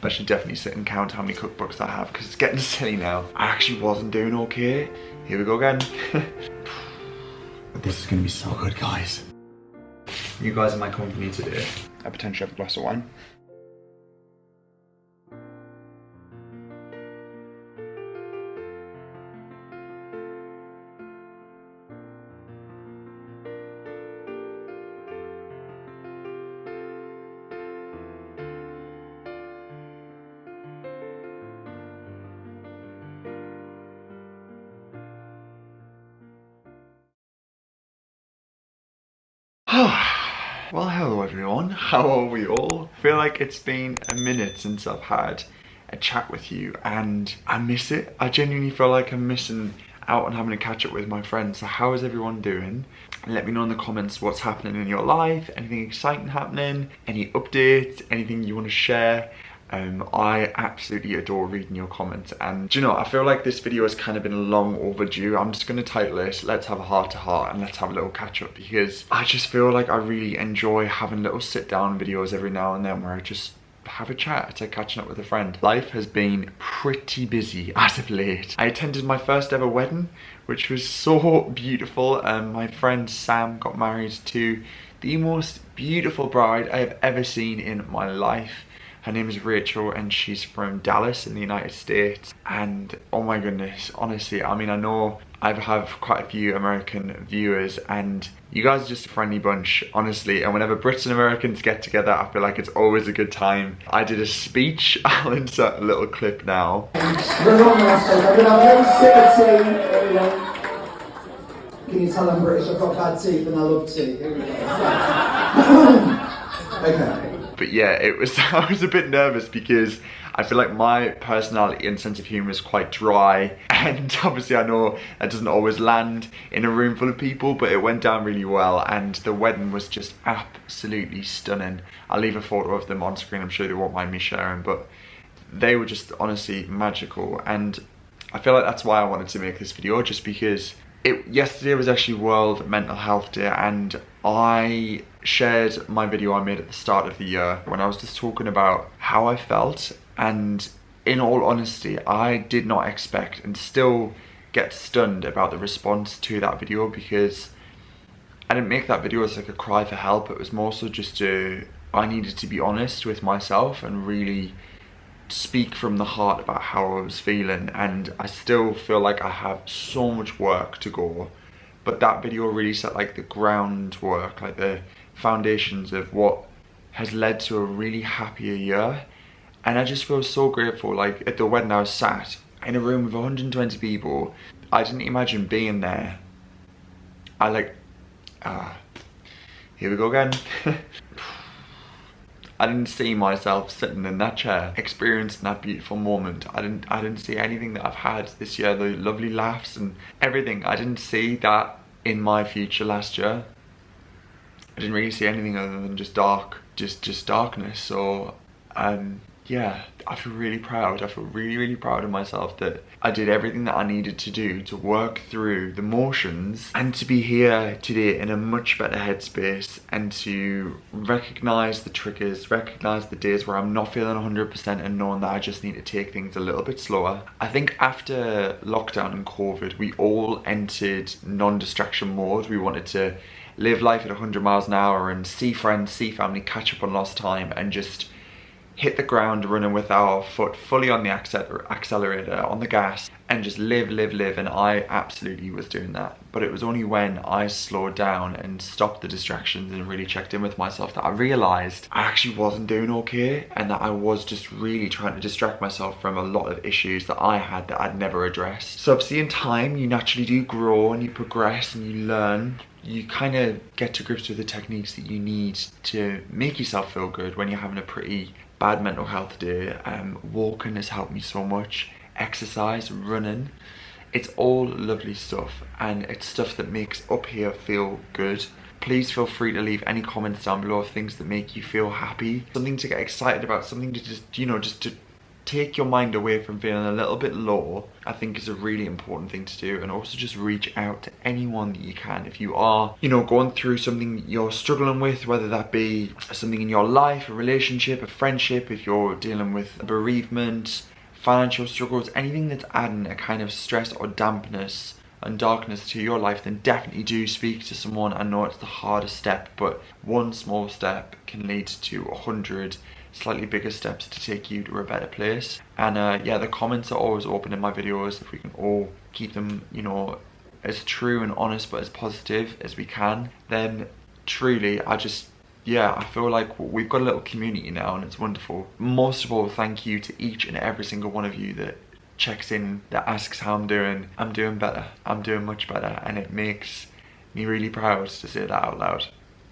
I should definitely sit and count how many cookbooks I have because it's getting silly now. I actually wasn't doing okay. Here we go again. This is gonna be so good, guys. You guys are my company today. I potentially have a glass of wine. Well, hello everyone, how are we all? I feel like it's been a minute since I've had a chat with you and I miss it. I genuinely feel like I'm missing out on having a catch up with my friends. So how is everyone doing? Let me know in the comments what's happening in your life, anything exciting happening, any updates, anything you want to share. I absolutely adore reading your comments, and do you know, I feel like this video has kind of been long overdue. I'm just going to title this, let's have a heart to heart and let's have a little catch up, because I just feel like I really enjoy having little sit down videos every now and then where I just have a chat. It's like catching up with a friend. Life has been pretty busy as of late. I attended my first ever wedding, which was so beautiful. My friend Sam got married to the most beautiful bride I have ever seen in my life. Her name is Rachel and she's from Dallas in the United States. And oh my goodness, honestly, I mean, I know I have quite a few American viewers and you guys are just a friendly bunch, honestly. And whenever Brits and Americans get together, I feel like it's always a good time. I did a speech, I'll insert a little clip now. Can you tell I'm British? I've got bad teeth and I love tea. Here we go. Okay. But yeah, I was a bit nervous because I feel like my personality and sense of humour is quite dry, and obviously I know that doesn't always land in a room full of people, but it went down really well and the wedding was just absolutely stunning. I'll leave a photo of them on screen, I'm sure they won't mind me sharing, but they were just honestly magical, and I feel like that's why I wanted to make this video, just because yesterday was actually World Mental Health Day, and I shared my video I made at the start of the year when I was just talking about how I felt, and in all honesty I did not expect and still get stunned about the response to that video, because I didn't make that video as like a cry for help. It was more so just I needed to be honest with myself and really speak from the heart about how I was feeling, and I still feel like I have so much work to go, but that video really set like the groundwork, like the foundations of what has led to a really happier year. And I just feel so grateful. Like at the wedding I was sat in a room with 120 people. I didn't imagine being there. Here we go again. I didn't see myself sitting in that chair, experiencing that beautiful moment. I didn't see anything that I've had this year, the lovely laughs and everything. I didn't see that in my future last year. I didn't really see anything other than just darkness. So yeah, I feel really proud. I feel really proud of myself that I did everything that I needed to do to work through the motions and to be here today in a much better headspace, and to recognize the triggers, recognize the days where I'm not feeling 100% and knowing that I just need to take things a little bit slower. I think after lockdown and COVID, we all entered non-distraction mode. We wanted to live life at 100 miles an hour and see friends, see family, catch up on lost time, and just hit the ground running with our foot fully on the accelerator, on the gas, and just live, and I absolutely was doing that. But it was only when I slowed down and stopped the distractions and really checked in with myself that I realised I actually wasn't doing okay, and that I was just really trying to distract myself from a lot of issues that I had that I'd never addressed. So obviously in time you naturally do grow and you progress and you learn. You kind of get to grips with the techniques that you need to make yourself feel good when you're having a pretty bad mental health day. Walking has helped me so much, exercise, running, it's all lovely stuff, and it's stuff that makes up here feel good. Please feel free to leave any comments down below of things that make you feel happy, something to get excited about, something to just, you know, just to take your mind away from feeling a little bit low, I think is a really important thing to do. And also just reach out to anyone that you can. If you are, you know, going through something you're struggling with, whether that be something in your life, a relationship, a friendship, if you're dealing with bereavement, financial struggles, anything that's adding a kind of stress or dampness and darkness to your life, then definitely do speak to someone. I know it's the hardest step, but one small step can lead to 100 slightly bigger steps to take you to a better place. And yeah, the comments are always open in my videos. If we can all keep them, you know, as true and honest but as positive as we can, then truly yeah, I feel like we've got a little community now, and it's wonderful. Most of all, thank you to each and every single one of you that checks in, that asks how I'm doing. I'm doing better. I'm doing much better, and it makes me really proud to say that out loud.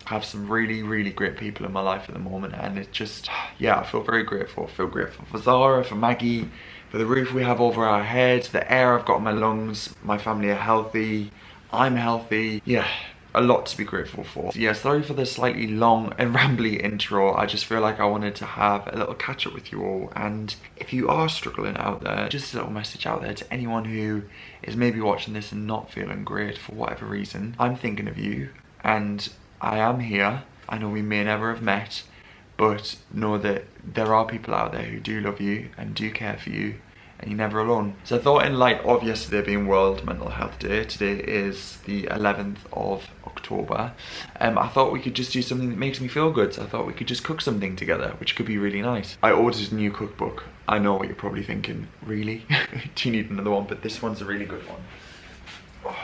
I have some really, really great people in my life at the moment, and it's just, yeah, I feel very grateful. I feel grateful for Zara, for Maggie, for the roof we have over our heads, the air I've got in my lungs, my family are healthy, I'm healthy. Yeah, a lot to be grateful for. So yeah, sorry for the slightly long and rambly intro. I just feel like I wanted to have a little catch up with you all. And if you are struggling out there, just a little message out there to anyone who is maybe watching this and not feeling great for whatever reason. I'm thinking of you, and I am here. I know we may never have met, but know that there are people out there who do love you and do care for you, and you're never alone. So I thought, in light of yesterday being World Mental Health Day, today is the 11th of October, I thought we could just do something that makes me feel good. So I thought we could just cook something together, which could be really nice. I ordered a new cookbook. I know what you're probably thinking, really? Do you need another one? But this one's a really good one.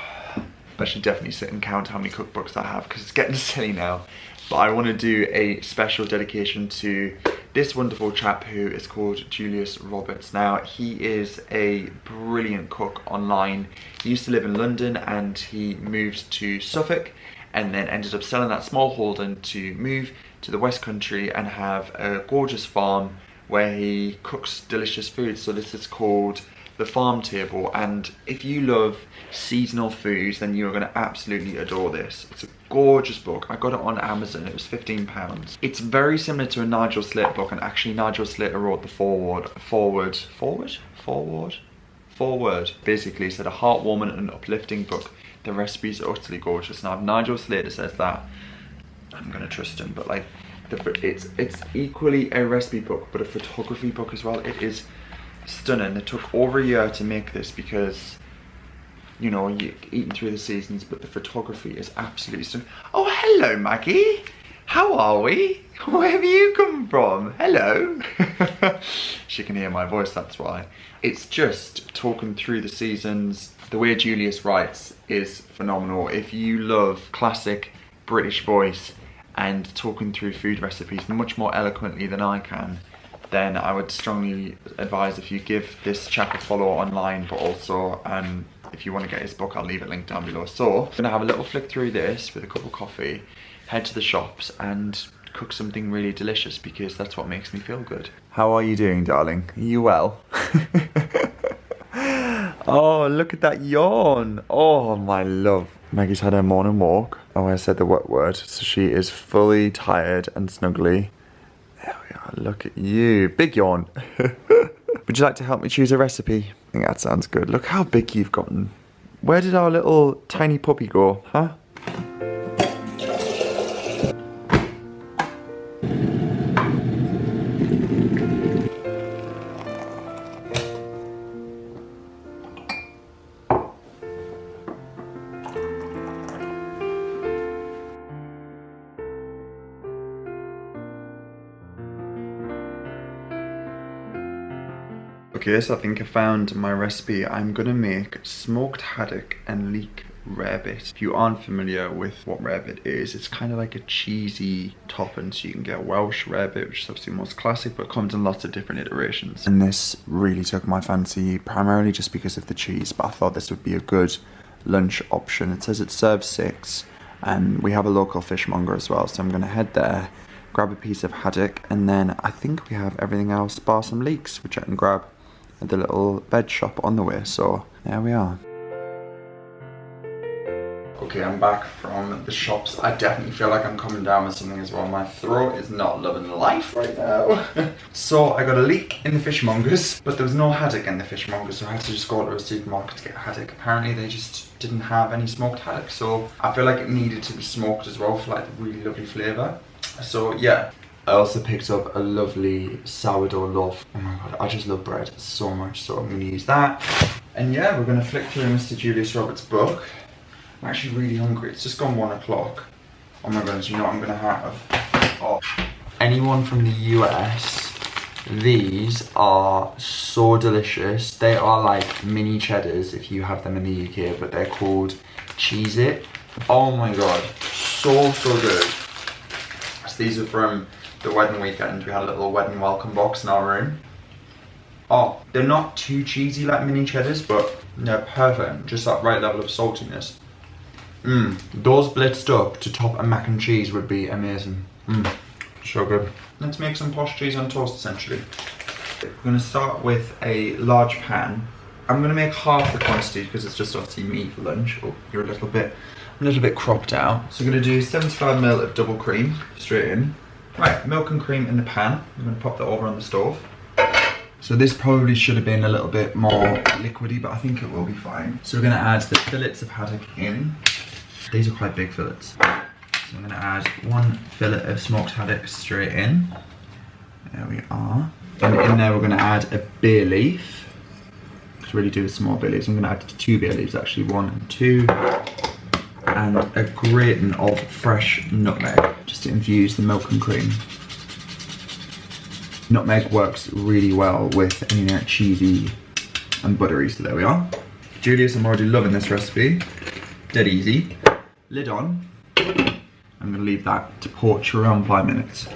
I should definitely sit and count how many cookbooks I have, because it's getting silly now. But I want to do a special dedication to this wonderful chap who is called Julius Roberts. Now, he is a brilliant cook online. He used to live in London, and he moved to Suffolk and then ended up selling that small holding to move to the West Country and have a gorgeous farm where he cooks delicious food. So this is called The Farm Table, and if you love seasonal foods, then you're going to absolutely adore this. It's a gorgeous book. I got it on Amazon. It was £15. It's very similar to a Nigel Slater book, and actually Nigel Slater wrote the forward. Basically, it's a heartwarming and uplifting book. The recipe's are utterly gorgeous. Now, if Nigel Slater says that, I'm going to trust him. But like, it's equally a recipe book, but a photography book as well. It is stunning. It took over a year to make this because, you know, you're eating through the seasons, but the photography is absolutely stunning. Oh, hello, Maggie. How are we? Where have you come from? Hello. She can hear my voice, that's why. It's just talking through the seasons. The way Julius writes is phenomenal. If you love classic British voice and talking through food recipes much more eloquently than I can, then I would strongly advise if you give this chap a follow online, but also if you want to get his book, I'll leave it linked down below. So I'm gonna have a little flick through this with a cup of coffee, head to the shops and cook something really delicious, because that's what makes me feel good. How are you doing, darling? Are you well? Oh, look at that yawn. Oh, my love. Maggie's had her morning walk. Oh, I said the word. So she is fully tired and snuggly. There we are, look at you. Big yawn. Would you like to help me choose a recipe? I think that sounds good. Look how big you've gotten. Where did our little tiny puppy go, huh? Okay, so I think I found my recipe. I'm gonna make smoked haddock and leek rarebit. If you aren't familiar with what rarebit is, it's kind of like a cheesy topping. So you can get Welsh rarebit, which is obviously the most classic, but comes in lots of different iterations. And this really took my fancy, primarily just because of the cheese, but I thought this would be a good lunch option. It says it serves 6, and we have a local fishmonger as well, so I'm gonna head there, grab a piece of haddock, and then I think we have everything else bar some leeks, which I can grab at the little veg shop on the way. So there we are. Okay, I'm back from the shops. I definitely feel like I'm coming down with something as well. My throat is not loving life right now. So I got a leek in the fishmongers, but there was no haddock in the fishmongers, so I had to just go to a supermarket to get a haddock. Apparently they just didn't have any smoked haddock, so I feel like it needed to be smoked as well for like the really lovely flavour. So yeah. I also picked up a lovely sourdough loaf. Oh my god, I just love bread so much, so I'm going to use that. And yeah, we're going to flick through Mr. Julius Roberts' book. I'm actually really hungry. It's just gone 1 o'clock. Oh my goodness, you know what I'm going to have? Oh. Anyone from the US, these are so delicious. They are like mini cheddars if you have them in the UK, but they're called Cheez-It. Oh my god, so good. So these are from the wedding weekend. We had a little wedding welcome box in our room. Oh, they're not too cheesy like mini cheddars, but they're perfect. Just that right level of saltiness. Those blitzed up to top a mac and cheese would be amazing. So good. Let's make some posh cheese on toast essentially. We're gonna start with a large pan. I'm gonna make half the quantity because it's just obviously me for lunch. Oh, you're a little bit cropped out. So we're gonna do 75 ml of double cream straight in. Right, milk and cream in the pan. I'm going to pop that over on the stove. So this probably should have been a little bit more liquidy, but I think it will be fine. So we're going to add the fillets of haddock in. These are quite big fillets. So I'm going to add 1 fillet of smoked haddock straight in. There we are. And in there we're going to add a bay leaf. Let's really do with some more bay leaves. I'm going to add 2 bay leaves actually, 1 and 2. And a grating of fresh nutmeg, just to infuse the milk and cream. Nutmeg works really well with anything like cheesy and buttery, so there we are. Julius, I'm already loving this recipe. Dead easy. Lid on. I'm gonna leave that to poach for around 5 minutes.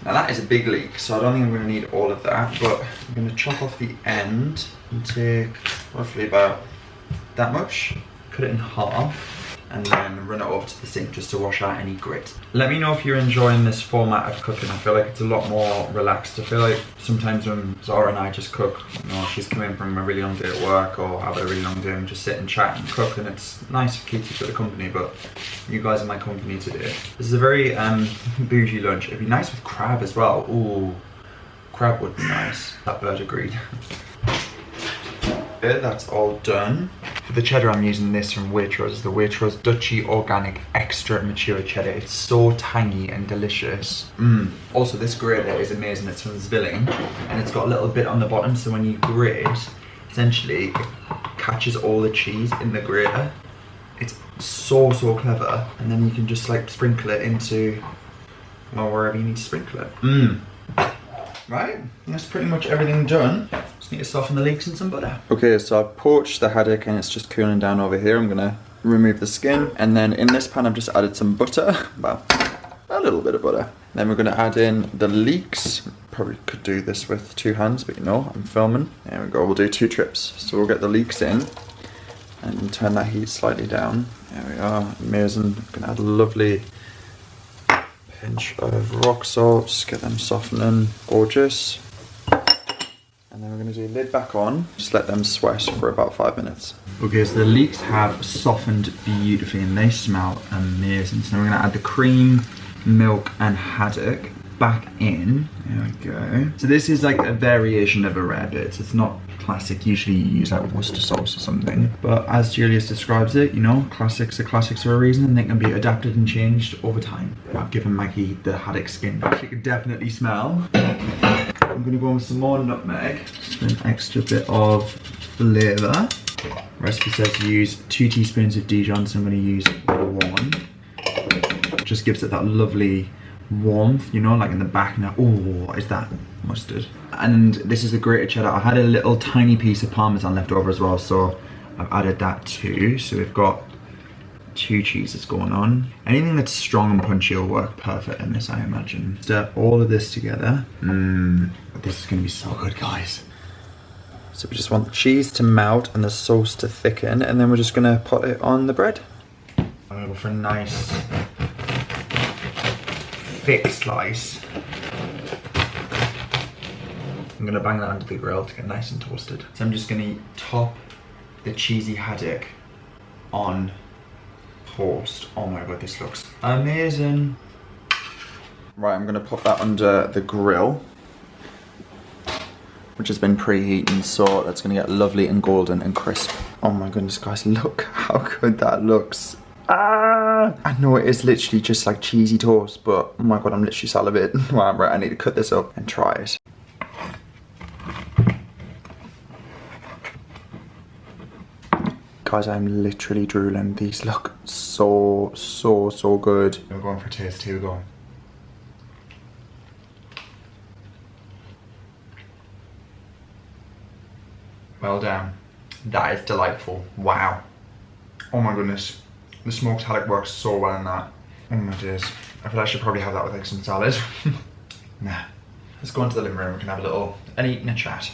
Now that is a big leek, so I don't think I'm gonna need all of that, but I'm gonna chop off the end and take roughly about that much. Cut it in half and then run it over to the sink just to wash out any grit. Let me know if you're enjoying this format of cooking. I feel like it's a lot more relaxed. I feel like sometimes when Zara and I just cook, you know, she's coming from a really long day at work or having a really long day and just sit and chat and cook, and it's nice to keep each other company, but you guys are my company today. This is a very bougie lunch. It'd be nice with crab as well. Ooh, crab would be nice. That bird agreed. Okay, that's all done. For the cheddar, I'm using this from Waitrose, the Waitrose Dutchy Organic Extra Mature Cheddar. It's so tangy and delicious. Also, this grater is amazing. It's from Zwilling, and it's got a little bit on the bottom, so when you grate, essentially, it catches all the cheese in the grater. It's so clever, and then you can just like sprinkle it into, well, wherever you need to sprinkle it. Right, that's pretty much everything done. Just need to soften the leeks in some butter. Okay, so I've poached the haddock and it's just cooling down over here. I'm gonna remove the skin. And then in this pan, I've just added some butter. Well, a little bit of butter. Then we're gonna add in the leeks. Probably could do this with 2 hands, but you know, I'm filming. There we go, we'll do 2 trips. So we'll get the leeks in and turn that heat slightly down. There we are, amazing. I'm gonna add a lovely pinch of rock salt, just get them softening, gorgeous. And then we're going to do lid back on, just let them sweat for about 5 minutes. Okay, so the leeks have softened beautifully and they smell amazing. So now we're going to add the cream, milk and haddock back in. There we go. So this is like a variation of a rarebit. It's not classic. Usually you use like Worcester sauce or something. But as Julius describes it, you know, classics are classics for a reason and they can be adapted and changed over time. I've given Maggie the haddock skin, but she can definitely smell. I'm going to go in with some more nutmeg. Just an extra bit of flavour. Recipe says to use 2 teaspoons of Dijon, so I'm going to use 1. It just gives it that lovely warmth, you know, like in the back now. Oh, what is that? Mustard. And this is a grated cheddar. I had a little tiny piece of parmesan left over as well, so I've added that too. So we've got 2 cheeses going on. Anything that's strong and punchy will work perfect in this, I imagine. Stir all of this together. This is gonna be so good, guys. So we just want the cheese to melt and the sauce to thicken, and then we're just gonna put it on the bread. I'm gonna go for a nice thick slice. I'm gonna bang that under the grill to get nice and toasted. So I'm just gonna top the cheesy haddock on toast. Oh my god, this looks amazing. Right, I'm gonna put that under the grill, which has been preheating, so that's gonna get lovely and golden and crisp. Oh my goodness, guys, look how good that looks. Ah! I know it is literally just like cheesy toast, but oh my god, I'm literally salivating. Wow, right, I need to cut this up and try it. Guys, I'm literally drooling. These look so good. We're going for taste, here we go. Well done. That is delightful. Wow. Oh my goodness. The smoked haddock works so well in that. Oh my days. I feel like I should probably have that with like some salad. Nah. Let's go into the living room. We can have an eat and a chat.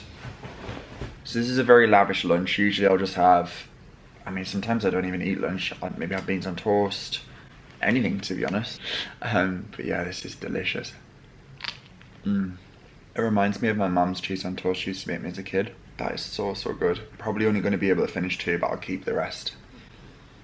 So this is a very lavish lunch. Usually I'll just have, I mean, sometimes I don't even eat lunch. Maybe I have beans on toast. Anything, to be honest. But yeah, this is delicious. It reminds me of my mum's cheese on toast she used to make me as a kid. That is so good. Probably only going to be able to finish 2, but I'll keep the rest.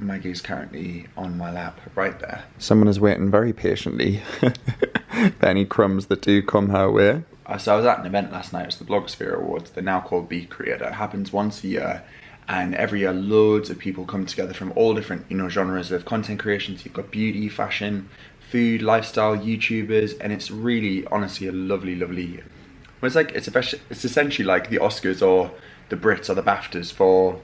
Maggie's currently on my lap right there. Someone is waiting very patiently for any crumbs that do come her way. So I was at an event last night. It was the Blogosphere Awards. They're now called Be Creator. It happens once a year, and every year loads of people come together from all different, genres of content creations. You've got beauty, fashion, food, lifestyle, YouTubers, and it's really, honestly, a lovely it's essentially like the Oscars or the Brits or the BAFTAs for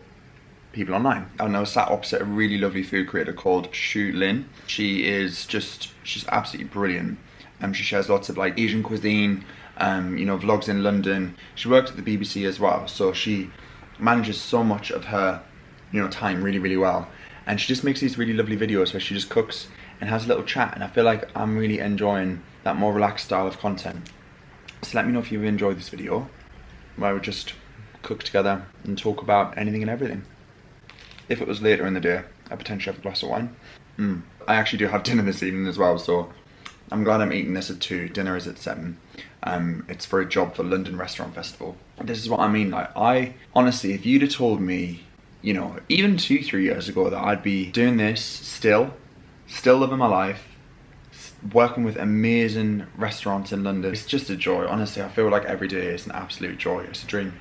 people online. And I was sat opposite a really lovely food creator called Shu Lin. She's absolutely brilliant. She shares lots of like Asian cuisine, vlogs in London. She works at the BBC as well, so she manages so much of her, time really well. And she just makes these really lovely videos where she just cooks and has a little chat, and I feel like I'm really enjoying that more relaxed style of content. So let me know if you enjoyed this video, where we just cook together and talk about anything and everything. If it was later in the day, I potentially have a glass of wine. I actually do have dinner this evening as well, so I'm glad I'm eating this at 2. Dinner is at 7. It's for a job for London Restaurant Festival. This is what I mean, like, I honestly, if you'd have told me, even 2-3 years ago that I'd be doing this still living my life, working with amazing restaurants in London, it's just a joy. Honestly, I feel like every day is an absolute joy. It's a dream.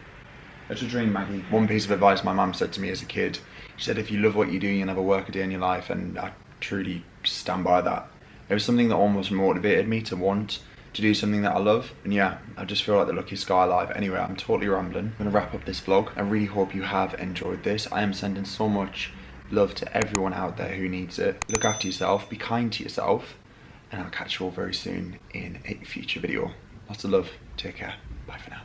It's a dream, Maggie. One piece of advice my mum said to me as a kid, she said, if you love what you do, you never work a day in your life, and I truly stand by that. It was something that almost motivated me to want to do something that I love, and yeah, I just feel like the luckiest guy alive. Anyway, I'm totally rambling. I'm gonna wrap up this vlog. I really hope you have enjoyed this. I am sending so much love to everyone out there who needs it. Look after yourself, be kind to yourself, and I'll catch you all very soon in a future video. Lots of love, take care, bye for now.